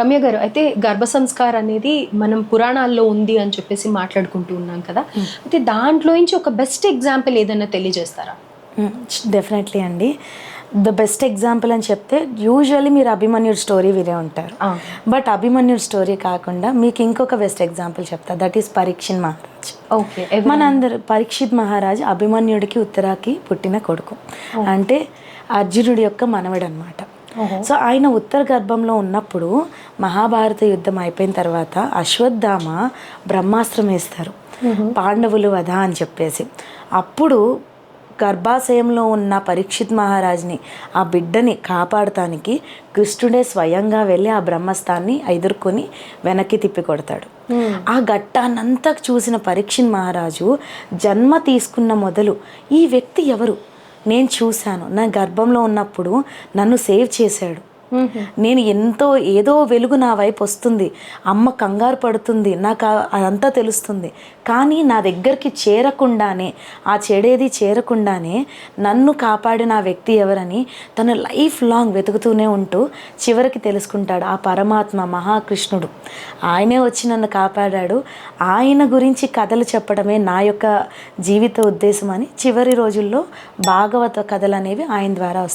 రమ్య గారు, అయితే గర్భ సంస్కార్ అనేది మనం పురాణాల్లో ఉంది అని చెప్పేసి మాట్లాడుకుంటూ ఉన్నాం కదా. అయితే దాంట్లో నుంచి ఒక బెస్ట్ ఎగ్జాంపుల్ ఏదైనా తెలియజేస్తారా? డెఫినెట్లీ అండి. ద బెస్ట్ ఎగ్జాంపుల్ అని చెప్తే యూజువల్లీ మీరు అభిమన్యుడు స్టోరీ వినే ఉంటారు. బట్ అభిమన్యుడు స్టోరీ కాకుండా మీకు ఇంకొక బెస్ట్ ఎగ్జాంపుల్ చెప్తా, that is Parikshit Maharaj. Okay. మనందరు పరీక్షిత్ మహారాజ్ అభిమన్యుడికి ఉత్తరాకి పుట్టిన కొడుకు, అంటే అర్జునుడి యొక్క మనవడు అనమాట. సో ఆయన ఉత్తర గర్భంలో ఉన్నప్పుడు మహాభారత యుద్ధం అయిపోయిన తర్వాత అశ్వత్థామ బ్రహ్మాస్త్రం వేస్తారు, పాండవులు వధ అని చెప్పేసి. అప్పుడు గర్భాశయంలో ఉన్న పరీక్షిత్ మహారాజ్ని, ఆ బిడ్డని కాపాడటానికి కృష్ణుడే స్వయంగా వెళ్ళి ఆ బ్రహ్మస్థాన్ని ఎదుర్కొని వెనక్కి తిప్పి కొడతాడు. ఆ ఘట్టాన్నంతా చూసిన పరీక్షిత్ మహారాజు జన్మ తీసుకున్న మొదలు ఈ వ్యక్తి ఎవరు, నేను చూశాను, నా గర్భంలో ఉన్నప్పుడు నన్ను సేవ్ చేశాడు, నేను ఏదో వెలుగు నా వైపు వస్తుంది, అమ్మ కంగారు పడుతుంది, నాకు అదంతా తెలుస్తుంది, కానీ నా దగ్గరికి చేరకుండానే, ఆ చెడేది చేరకుండానే నన్ను కాపాడిన ఆ వ్యక్తి ఎవరని తను లైఫ్ లాంగ్ వెతుకుతూనే ఉంటూ చివరికి తెలుసుకుంటాడు. ఆ పరమాత్మ మహాకృష్ణుడు ఆయనే వచ్చి నన్ను కాపాడాడు, ఆయన గురించి కథలు చెప్పడమే నా యొక్క జీవిత ఉద్దేశం అని చివరి రోజుల్లో భాగవత కథలు అనేవి ఆయన ద్వారా వస్తాయి.